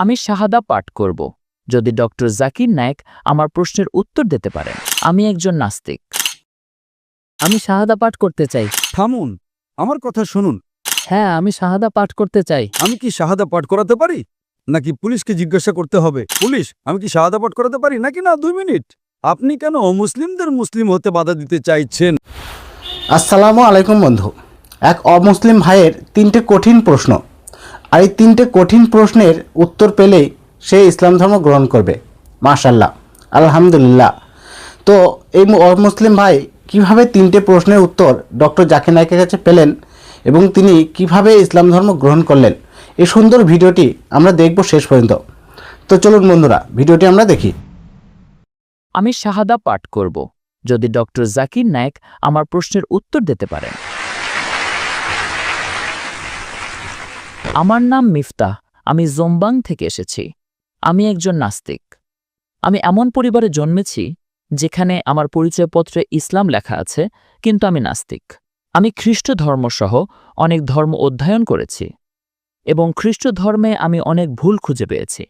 আমি শাহাদা পাঠ করব যদি ডক্টর জাকির নায়েক আমার প্রশ্নের উত্তর দিতে পারেন। আমি একজন নাস্তিক। আমি শাহাদা পাঠ করতে চাই। থামুন, আমার কথা শুনুন। হ্যাঁ, আমি শাহাদা পাঠ করতে চাই। আমি কি শাহাদা পাঠ করাতে পারি নাকি পুলিশকে জিজ্ঞাসা করতে হবে? পুলিশ, আমি কি শাহাদা পাঠ করাতে পারি নাকি না? 2 মিনিট। আপনি কেন অমুসলিমদের মুসলিম হতে বাধা দিতে চাইছেন? আসসালামু আলাইকুম বন্ধু। এক অমুসলিম ভাইয়ের 3টে কঠিন প্রশ্ন, আর এই 3টে কঠিন প্রশ্নের উত্তর পেলেই সে ইসলাম ধর্ম গ্রহণ করবে। মাশাল্লাহ, আলহামদুলিল্লাহ। তো এই অমুসলিম ভাই কিভাবে 3টে প্রশ্নের উত্তর ডক্টর জাকির নায়েকের কাছে পেলেন এবং তিনি কিভাবে ইসলাম ধর্ম গ্রহণ করলেন, এই সুন্দর ভিডিওটি আমরা দেখব শেষ পর্যন্ত। তো চলুন বন্ধুরা, ভিডিওটি আমরা দেখি। আমি শাহাদা পাঠ করব যদি ডক্টর জাকির নায়েক আমার প্রশ্নের উত্তর দিতে পারেন। আমার নাম মিফতাহ। আমি জোম্বাং থেকে এসেছি। আমি একজন নাস্তিক। আমি এমন পরিবারে জন্মেছি যেখানে আমার পরিচয়পত্রে ইসলাম লেখা আছে, কিন্তু আমি নাস্তিক। আমি খ্রিস্ট ধর্মসহ অনেক ধর্ম অধ্যয়ন করেছি এবং খ্রিস্ট ধর্মে আমি অনেক ভুল খুঁজে পেয়েছি।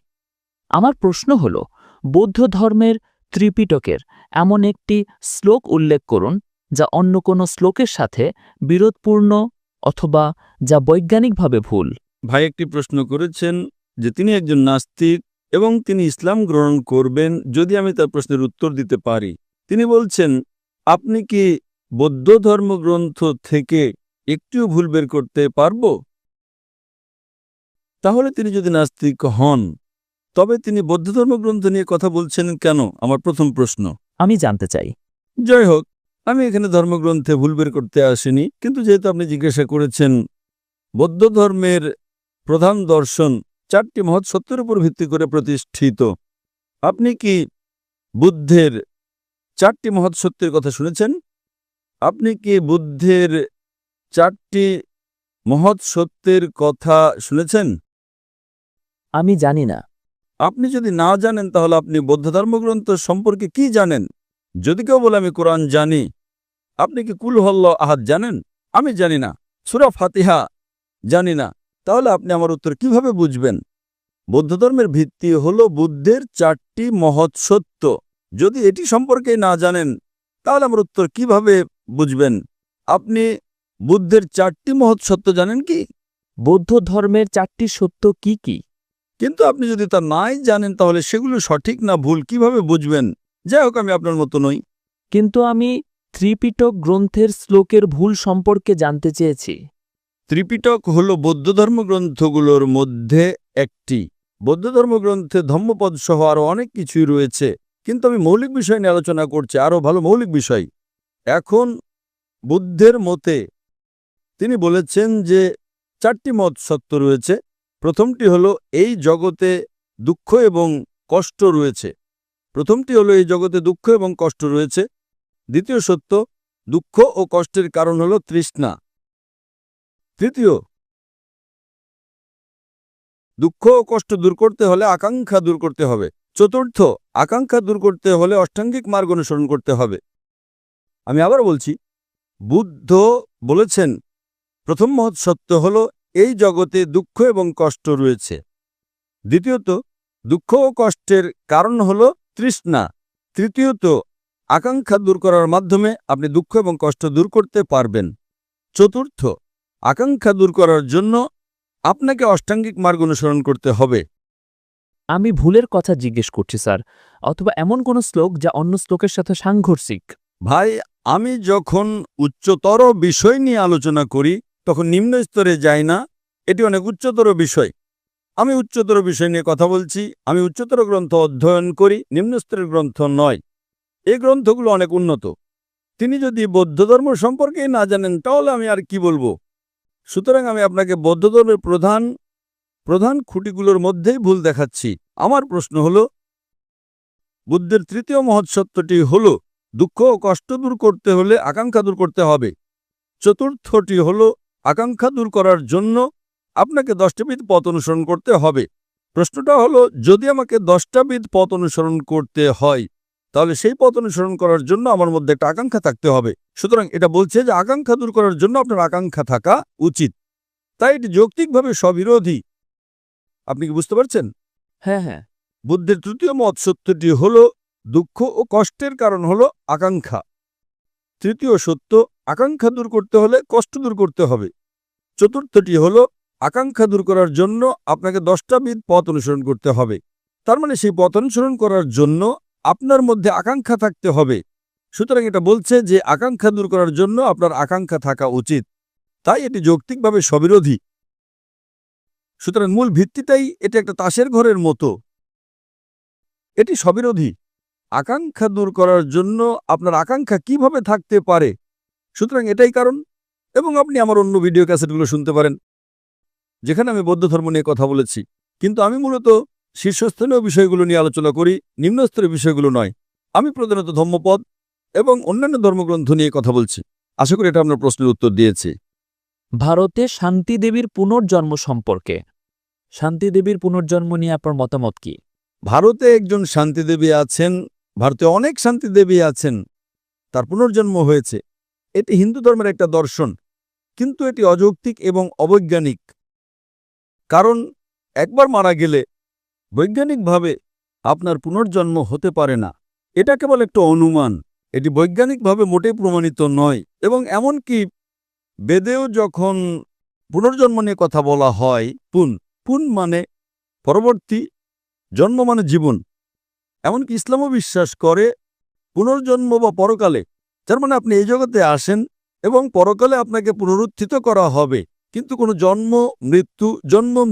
আমার প্রশ্ন হল, বৌদ্ধ ধর্মের ত্রিপিটকের এমন একটি শ্লোক উল্লেখ করুন যা অন্য কোনো শ্লোকের সাথে বিরোধপূর্ণ অথবা যা বৈজ্ঞানিকভাবে ভুল। ভাই একটি প্রশ্ন করেছেন যে তিনি একজন নাস্তিক এবং তিনি ইসলাম গ্রহণ করবেন যদি আমি তার প্রশ্নের উত্তর দিতে পারি। তিনি বলছেন, আপনি কি বৌদ্ধ ধর্মগ্রন্থ থেকে একটিও ভুল বের করতে পারব? তাহলে তিনি যদি নাস্তিক হন তবে তিনি বৌদ্ধ ধর্মগ্রন্থ নিয়ে কথা বলছেন কেন? আমার প্রথম প্রশ্ন। আমি জানতে চাই। যাই হোক, আমি এখানে ধর্মগ্রন্থে ভুল বের করতে আসিনি, কিন্তু যেহেতু আপনি জিজ্ঞাসা করেছেন, বৌদ্ধ ধর্মের প্রধান দর্শন 4টি মহৎ সত্যের উপর ভিত্তি করে প্রতিষ্ঠিত। আপনি কি বুদ্ধের 4টি মহৎ সত্যের কথা শুনেছেন? আপনি কি বুদ্ধের 4টি মহৎ সত্যের কথা শুনেছেন? আমি জানি না। আপনি যদি না জানেন তাহলে আপনি বৌদ্ধ ধর্মগ্রন্থ সম্পর্কে কি জানেন? যদি কেউ বলে আমি কোরআন জানি, আপনি কি কুল হুয়াল্লাহু আহাদ জানেন? আমি জানি না। সূরা ফাতিহা জানি না। তাহলে আপনি আমার উত্তর কিভাবে বুঝবেন? বৌদ্ধ ধর্মের ভিত্তি হল বুদ্ধের 4টি মহৎ সত্য। যদি এটি সম্পর্কে না জানেন তাহলে আমার উত্তর কিভাবে বুঝবেন? আপনি বুদ্ধের 4টি মহৎ সত্য জানেন কি? বৌদ্ধ ধর্মের 4টি সত্য কি কি? কিন্তু আপনি যদি তা নাই জানেন তাহলে সেগুলো সঠিক না ভুল কিভাবে বুঝবেন? যাই হোক, আমি আপনার মতো নই। কিন্তু আমি ত্রিপিটক গ্রন্থের শ্লোকের ভুল সম্পর্কে জানতে চেয়েছি। ত্রিপিটক হল বৌদ্ধ ধর্মগ্রন্থগুলোর মধ্যে একটি। বৌদ্ধ ধর্মগ্রন্থে ধম্মপদ সহ আরও অনেক কিছুই রয়েছে, কিন্তু আমি মৌলিক বিষয় নিয়ে আলোচনা করছি, আরও ভালো মৌলিক বিষয়। এখন বুদ্ধের মতে তিনি বলেছেন যে 4টি মহৎ সত্য রয়েছে। প্রথমটি হলো এই জগতে দুঃখ এবং কষ্ট রয়েছে। দ্বিতীয় সত্য, দুঃখ ও কষ্টের কারণ হলো তৃষ্ণা। তৃতীয়, দুঃখ ও কষ্ট দূর করতে হলে আকাঙ্ক্ষা দূর করতে হবে। চতুর্থ, আকাঙ্ক্ষা দূর করতে হলে অষ্টাঙ্গিক মার্গ অনুসরণ করতে হবে। আমি আবার বলছি, বুদ্ধ বলেছেন প্রথম মহৎ সত্য হল এই জগতে দুঃখ এবং কষ্ট রয়েছে। দ্বিতীয়ত, দুঃখ ও কষ্টের কারণ হল তৃষ্ণা। তৃতীয়ত, আকাঙ্ক্ষা দূর করার মাধ্যমে আপনি দুঃখ এবং কষ্ট দূর করতে পারবেন। চতুর্থ, আকাঙ্ক্ষা দূর করার জন্য আপনাকে অষ্টাঙ্গিক মার্গ অনুসরণ করতে হবে। আমি ভুলের কথা জিজ্ঞেস করছি স্যার, অথবা এমন কোনো শ্লোক যা অন্য শ্লোকের সাথে সাংঘর্ষিক। ভাই, আমি যখন উচ্চতর বিষয় নিয়ে আলোচনা করি তখন নিম্ন স্তরে যাই না। এটি অনেক উচ্চতর বিষয়। আমি উচ্চতর বিষয় নিয়ে কথা বলছি। আমি উচ্চতর গ্রন্থ অধ্যয়ন করি, নিম্ন স্তরের গ্রন্থ নয়। এই গ্রন্থগুলো অনেক উন্নত। তিনি যদি বৌদ্ধ ধর্ম সম্পর্কেই না জানেন তাহলে আমি আর কি বলবো? সুতরাং আমি আপনাকে বৌদ্ধ ধর্মের প্রধান খুঁটিগুলোর মধ্যেই ভুল দেখাচ্ছি। আমার প্রশ্ন হল, বুদ্ধের 3য় মহৎ সত্যটি হল দুঃখ ও কষ্ট দূর করতে হলে আকাঙ্ক্ষা দূর করতে হবে। চতুর্থটি হল আকাঙ্ক্ষা দূর করার জন্য আপনাকে 10টা বিধ পথ অনুসরণ করতে হবে। প্রশ্নটা হলো, যদি আমাকে 10টা বিধ পথ অনুসরণ করতে হয় তাহলে সেই পথ অনুসরণ করার জন্য আমার মধ্যে একটা আকাঙ্ক্ষা থাকতে হবে। সুতরাং এটা বলছে যে আকাঙ্ক্ষা দূর করার জন্য আপনার আকাঙ্ক্ষা থাকা উচিত। তাই এটি যৌক্তিকভাবে স্ববিরোধী। আপনি কি বুঝতে পারছেন? হ্যাঁ। বুদ্ধের তৃতীয় মত সত্যটি হল দুঃখ ও কষ্টের কারণ হল আকাঙ্ক্ষা। তৃতীয় সত্য, আকাঙ্ক্ষা দূর করতে হলে কষ্ট দূর করতে হবে। চতুর্থটি হল আকাঙ্ক্ষা দূর করার জন্য আপনাকে 10টা বিধ পথ অনুসরণ করতে হবে। তার মানে সেই পথ অনুসরণ করার জন্য আপনার মধ্যে আকাঙ্ক্ষা থাকতে হবে। সুতরাং এটা বলছে যে আকাঙ্ক্ষা দূর করার জন্য আপনার আকাঙ্ক্ষা থাকা উচিত, তাই এটি যৌক্তিকভাবে স্ববিরোধী। সুতরাং মূল ভিত্তিটাই এটা একটা তাসের ঘরের মতো, এটি স্ববিরোধী। আকাঙ্ক্ষা দূর করার জন্য আপনার আকাঙ্ক্ষা কিভাবে থাকতে পারে? সুতরাং এটাই কারণ। এবং আপনি আমার অন্য ভিডিও ক্যাসেটগুলো শুনতে পারেন, যেখানে আমি বৌদ্ধ ধর্ম নিয়ে কথা বলেছি। কিন্তু আমি মূলত শীর্ষস্থানীয় বিষয়গুলো নিয়ে আলোচনা করি, নিম্নস্তরের বিষয়গুলো নয়। আমি প্রধানত ধর্মপদ এবং অন্যান্য ধর্মগ্রন্থ নিয়ে কথা বলছি। আশা করি এটা আপনার প্রশ্নের উত্তর দিয়েছি। ভারতে শান্তি দেবীর পুনর্জন্ম সম্পর্কে, শান্তি দেবীর পুনর্জন্ম নিয়ে আপনার মতামত কি? ভারতে একজন শান্তিদেবী আছেন, ভারতে অনেক শান্তিদেবী আছেন, তার পুনর্জন্ম হয়েছে। এটি হিন্দু ধর্মের একটা দর্শন, কিন্তু এটি অযৌক্তিক এবং অবৈজ্ঞানিক। কারণ একবার মারা গেলে বৈজ্ঞানিকভাবে আপনার পুনর্জন্ম হতে পারে না। এটা কেবল একটা অনুমান, এটি বৈজ্ঞানিকভাবে মোটেই প্রমাণিত নয়। এবং এমনকি বেদেও যখন পুনর্জন্ম নিয়ে কথা বলা হয়, পুন মানে পরবর্তী, জন্ম মানে জীবন। এমনকি ইসলামও বিশ্বাস করে পুনর্জন্ম বা পরকালে, যার মানে আপনি এই জগতে আসেন এবং পরকালে আপনাকে পুনরুত্থিত করা হবে, কিন্তু কোনো জন্ম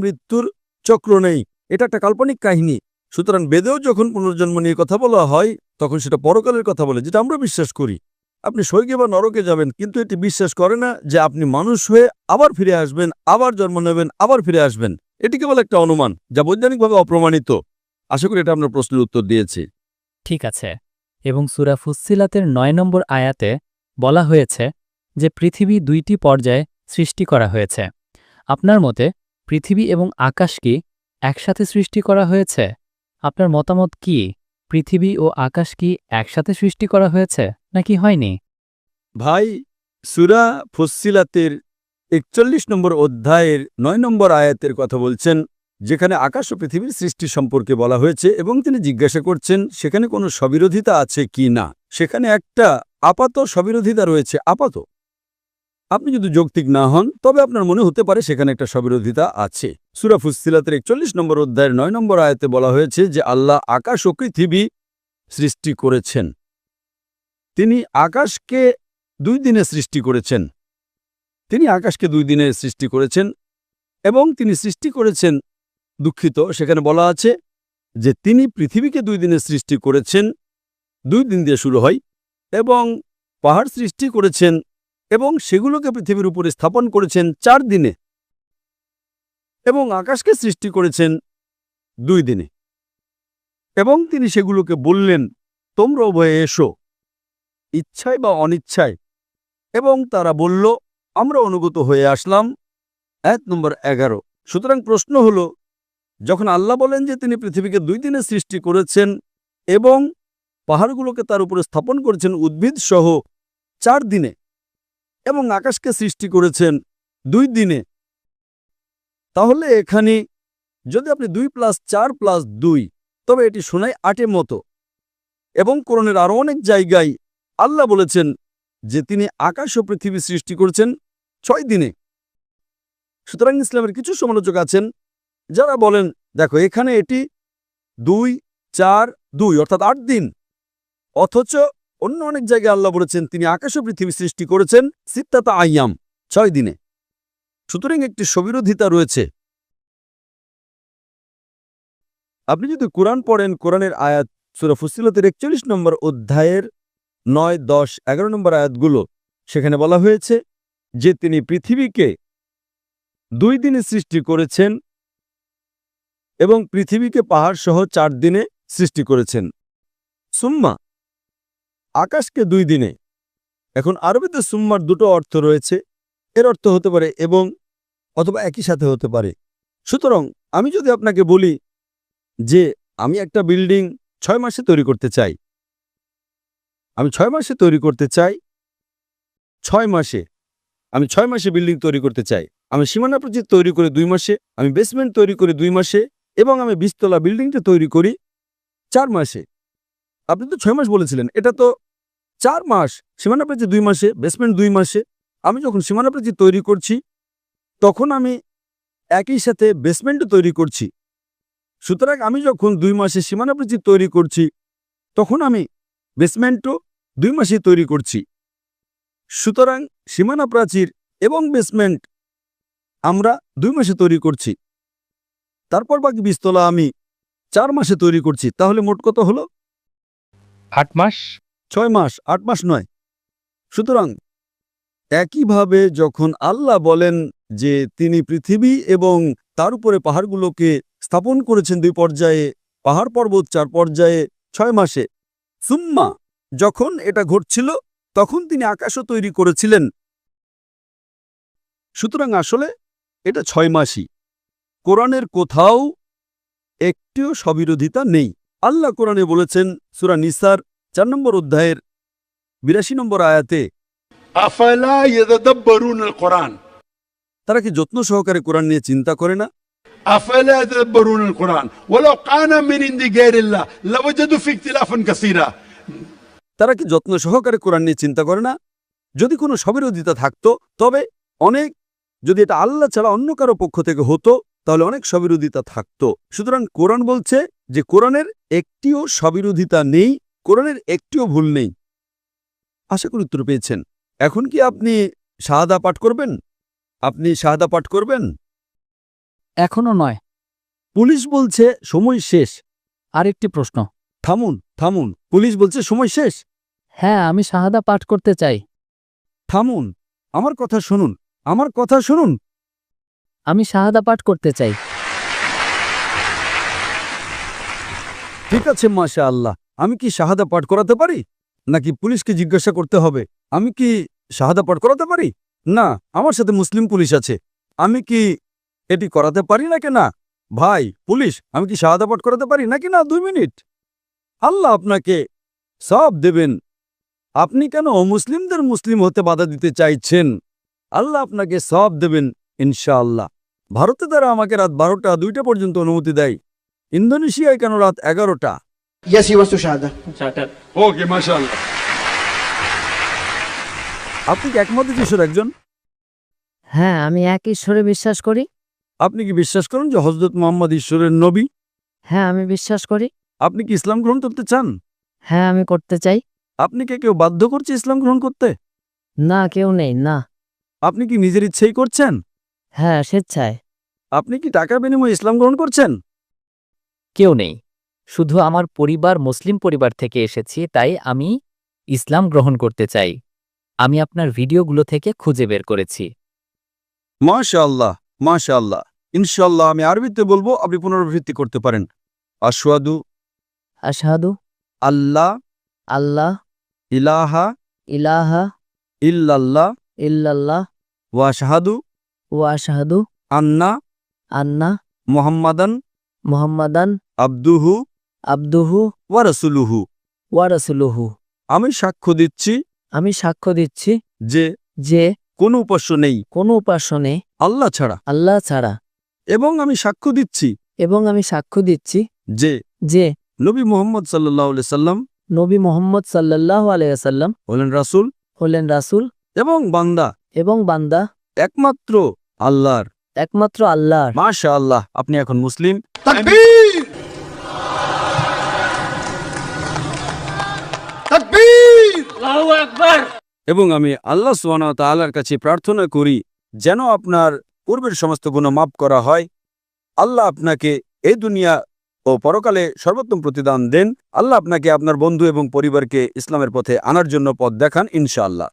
মৃত্যুর চক্র নেই। এটা একটা কাল্পনিক কাহিনী। সুতরাং বেদেও যখন পুনর্জন্ম নিয়ে কথা বলা হয় তখন সেটা পরকালের কথা বলে, যেটা আমরা বিশ্বাস করি। আপনি স্বর্গে বা নরকে যাবেন, কিন্তু এটি বিশ্বাস করে না যে আপনি মানুষ হয়ে আবার ফিরে আসবেন, আবার জন্ম নেবেন, আবার ফিরে আসবেন। এটি কেবল একটা অনুমান, যা বৈজ্ঞানিকভাবে অপ্রমাণিত। আশা করি এটা আপনার প্রশ্নের উত্তর দিয়েছি। ঠিক আছে। এবং সূরা ফুসসিলাতের 9 নম্বর আয়াতে বলা হয়েছে যে পৃথিবী 2টি পর্যায়ে সৃষ্টি করা হয়েছে। আপনার মতে পৃথিবী এবং আকাশ কি একসাথে সৃষ্টি করা হয়েছে? আপনার মতামত কি? পৃথিবী ও আকাশ কি একসাথে সৃষ্টি করা হয়েছে নাকি হয়নি? ভাই, সূরা ফুসসিলাতের 41 নম্বর অধ্যায়ের 9 নম্বর আয়াতের কথা বলছেন, যেখানে আকাশ ও পৃথিবীর সৃষ্টি সম্পর্কে বলা হয়েছে এবং তিনি জিজ্ঞাসা করছেন সেখানে কোনো স্ববিরোধিতা আছে কি না। সেখানে একটা আপাত স্ববিরোধিতা রয়েছে। আপাত, আপনি যদি যৌক্তিক না হন তবে আপনার মনে হতে পারে সেখানে একটা স্ববিরোধিতা আছে। সূরা ফুসসিলাতের 41 নম্বর অধ্যায়ের 9 নম্বর আয়াতে বলা হয়েছে যে আল্লাহ আকাশ ও পৃথিবী সৃষ্টি করেছেন। তিনি আকাশকে 2 দিনে সৃষ্টি করেছেন। তিনি আকাশকে 2 দিনে সৃষ্টি করেছেন এবং তিনি সৃষ্টি করেছেন, দুঃখিত, সেখানে বলা আছে যে তিনি পৃথিবীকে 2 দিনে সৃষ্টি করেছেন, 2 দিন দিয়ে শুরু হয়, এবং পাহাড় সৃষ্টি করেছেন এবং সেগুলোকে পৃথিবীর উপরে স্থাপন করেছেন 4 দিনে, এবং আকাশকে সৃষ্টি করেছেন 2 দিনে। এবং তিনি সেগুলোকে বললেন, তোমরা উভয়ে এসো, ইচ্ছায় বা অনিচ্ছায়, এবং তারা বলল, আমরা অনুগত হয়ে আসলাম। আয়াত নম্বর 11। সুতরাং প্রশ্ন হল, যখন আল্লাহ বলেন যে তিনি পৃথিবীকে 2 দিনে সৃষ্টি করেছেন এবং পাহাড়গুলোকে তার উপরে স্থাপন করেছেন উদ্ভিদ সহ 4 দিনে, এবং আকাশকে সৃষ্টি করেছেন 2 দিনে, তাহলে এখানে যদি আপনি 2 + 4 + 2, তবে এটি শোনায় 8-এর মতো। এবং কোরআনের আরও অনেক জায়গায় আল্লাহ বলেছেন যে তিনি আকাশ ও পৃথিবী সৃষ্টি করেছেন 6 দিনে। সুতরাং ইসলামের কিছু সমালোচক আছেন যারা বলেন, দেখো এখানে এটি 2, 4, 2 অর্থাৎ 8 দিন, অথচ অন্য অনেক জায়গায় আল্লাহ বলেছেন তিনি আকাশ ও পৃথিবী সৃষ্টি করেছেন সিত্তাতা আইয়াম, 6 দিনে। সুতরাং একটি স্ববিরোধিতা রয়েছে। আপনি যদি কোরআন পড়েন, কোরআনের আয়াত সূরা ফুসসিলাতের 41 নম্বর অধ্যায়ের 9, 10, 11 নম্বর আয়াতগুলো, সেখানে বলা হয়েছে যে তিনি পৃথিবীকে 2 দিনে সৃষ্টি করেছেন এবং পৃথিবীকে পাহাড় সহ 4 দিনে সৃষ্টি করেছেন। সুম্মা, আকাশকে 2 দিনে। এখন আরবিতে সুম্মার 2টো অর্থ রয়েছে। এর অর্থ হতে পারে এবং, অথবা একই সাথে হতে পারে। সুতরাং আমি যদি আপনাকে বলি যে আমি একটা বিল্ডিং 6 মাসে তৈরি করতে চাই, আমি 6 মাসে তৈরি করতে চাই, 6 মাসে, আমি 6 মাসে বিল্ডিং তৈরি করতে চাই, আমি সীমানা প্রাচীর তৈরি করে 2 মাসে, আমি বেসমেন্ট তৈরি করে 2 মাসে, এবং আমি 20 তলা বিল্ডিংটা তৈরি করি 4 মাসে। আপনি তো 6 মাস বলেছিলেন, এটা তো 4 মাস। সীমানা প্রাচীর 2 মাসে, বেসমেন্ট 2 মাসে। আমি যখন সীমানা প্রাচীর তৈরি করছি তখন আমি একই সাথে বেসমেন্টও তৈরি করছি। সুতরাং আমি যখন 2 মাসে সীমানা প্রাচীর তৈরি করছি তখন আমি বেসমেন্টও 2 মাসে তৈরি করছি। সুতরাং সীমানা প্রাচীর এবং বেসমেন্ট আমরা 2 মাসে তৈরি করছি। তারপর বাকি 20 তলা আমি 4 মাসে তৈরি করছি। তাহলে মোট কত হলো? 8 মাস। 6 মাস, 8 মাস নয়। সুতরাং একইভাবে যখন আল্লাহ বলেন যে তিনি পৃথিবী এবং তার উপরে পাহাড়গুলোকে স্থাপন করেছেন 2 পর্যায়ে, পাহাড় পর্বত 4 পর্যায়ে 6 মাসে, সুম্মা যখন এটা ঘটছিল তখন তিনি আকাশও তৈরি করেছিলেন। সুতরাং আসলে এটা 6 মাসই। কোরআনের কোথাও একটিও স্ববিরোধিতা নেই। আল্লাহ কোরআনে বলেছেন সূরা নিসার 4 নম্বর অধ্যায়ের 82 নম্বর আয়াতে, أفلا يتدبرون القرآن তারা কি যত্ন সহকারে কোরআন নিয়ে চিন্তা করে না? أفلا يتدبرون القرآن ولو كان من عند غير الله لوجدوا فيه اختلافا كثيرا তারা কি যত্ন সহকারে কোরআন নিয়ে চিন্তা করে না? যদি কোনো স্ববিরোধিতা থাকতো তবে অনেক, যদি এটা আল্লাহ ছাড়া অন্য কারো পক্ষ থেকে হতো তাহলে অনেক স্ববিরোধিতা থাকতো। সুতরাং কোরআন বলছে যে কোরআনের একটিও স্ববিরোধিতা নেই, কোরআনের একটিও ভুল নেই। আশা করি উত্তর পেয়েছেন। এখন কি আপনি শাহাদা পাঠ করবেন? আপনি শাহাদা পাঠ করবেন? এখনো নয়। পুলিশ বলছে সময় শেষ। আরেকটি প্রশ্ন। থামুন থামুন, পুলিশ বলছে সময় শেষ। হ্যাঁ, আমি শাহাদা পাঠ করতে চাই। থামুন, আমার কথা শুনুন, আমার কথা শুনুন। আমি শাহাদা পাঠ করতে চাই। ঠিক আছে, মাশাআল্লাহ। আমি কি শাহাদা পাঠ করাতে পারি, নাকি পুলিশকে জিজ্ঞাসা করতে হবে? আমি কি শাহাদা পাঠ করাতে পারি? না, আমার সাথে মুসলিম পুলিশ আছে। আমি কি এটি করাতে পারি নাকি না? ভাই পুলিশ, আমি কি শাহাদা পাঠ করাতে পারি নাকি না? 2 মিনিট। আল্লাহ আপনাকে সব দেবেন। আপনি কেন অমুসলিমদের মুসলিম হতে বাধা দিতে চাইছেন? আল্লাহ আপনাকে সব দেবেন ইনশাআল্লাহ। ভারতে তারা আমাকে রাত 12টা 2টা পর্যন্ত অনুমতি দেয়। ইন্দোনেশিয়ায় কেন রাত 11টা? Yes, he wants to shahada. اوكي ما شاء الله আপনি কি একমত ঈশ্বর একজন? হ্যাঁ, আমি এক ঈশ্বরে বিশ্বাস করি। আপনি কি বিশ্বাস করেন যে হযরত মুহাম্মদ ঈশ্বরের নবী? হ্যাঁ, আমি বিশ্বাস করি। আপনি কি ইসলাম গ্রহণ করতে চান? হ্যাঁ, আমি করতে চাই। আপনি কি কেউ বাধ্য করছে ইসলাম গ্রহণ করতে? না, কেউ নেই, না। আপনি কি নিজের ইচ্ছেই করছেন? হ্যাঁ, স্বেচ্ছায়। আপনি কি টাকার বিনিময়ে ইসলাম গ্রহণ করছেন? কেউ নেই, শুধু আমার পরিবার মুসলিম পরিবার থেকে এসেছি, তাই আমি ইসলাম গ্রহণ করতে চাই। আমি আপনার ভিডিওগুলো থেকে খুঁজে বের করেছি। মাশাআল্লাহ, মাশাআল্লাহ। ইনশাআল্লাহ আমি আরবিতে বলবো, আপনি পুনরাবৃত্তি করতে পারেন। আশহাদু আশহাদু আল্লাহ আল্লাহ ইলাহা ইলাহা ইল্লাল্লাহ ইল্লাল্লাহ ওয়া আশহাদু ওয়া আশহাদু আন্না আন্না মুহাম্মাদান মুহাম্মাদান আবদুহু আবদুহু ওয়া রাসূলুহু। ওয়া রাসূলুহু। আমি সাক্ষ্য দিচ্ছি আমি সাক্ষ্য দিচ্ছি যে যে কোনো উপাস্য নেই কোনো উপাস্য নেই আল্লাহ ছাড়া, আল্লাহ ছাড়া, এবং আমি সাক্ষ্য দিচ্ছি এবং আমি সাক্ষ্য দিচ্ছি যে যে নবী মুহাম্মদ সাল্লাল্লাহু আলাইহি সাল্লাম নবী মুহাম্মদ সাল্লাল্লাহু আলাইহি ওয়াসাল্লাম হলেন রাসূল হলেন রাসূল এবং বান্দা এবং বান্দা একমাত্র আল্লাহর। একমাত্র আল্লাহর। মাশাআল্লাহ, আপনি এখন মুসলিম। تكبير تكبير এবং আমি আল্লাহ সুবহানাহু ওয়া তাআলার কাছে প্রার্থনা করি যেন আপনার পূর্বের সমস্ত গুনাহ মাফ করা হয়। আল্লাহ আপনাকে এই দুনিয়া ও পরকালে সর্বোত্তম প্রতিদান দেন। আল্লাহ আপনাকে আপনার বন্ধু এবং পরিবারকে ইসলামের পথে আনার জন্য পথ দেখান ইনশাআল্লাহ।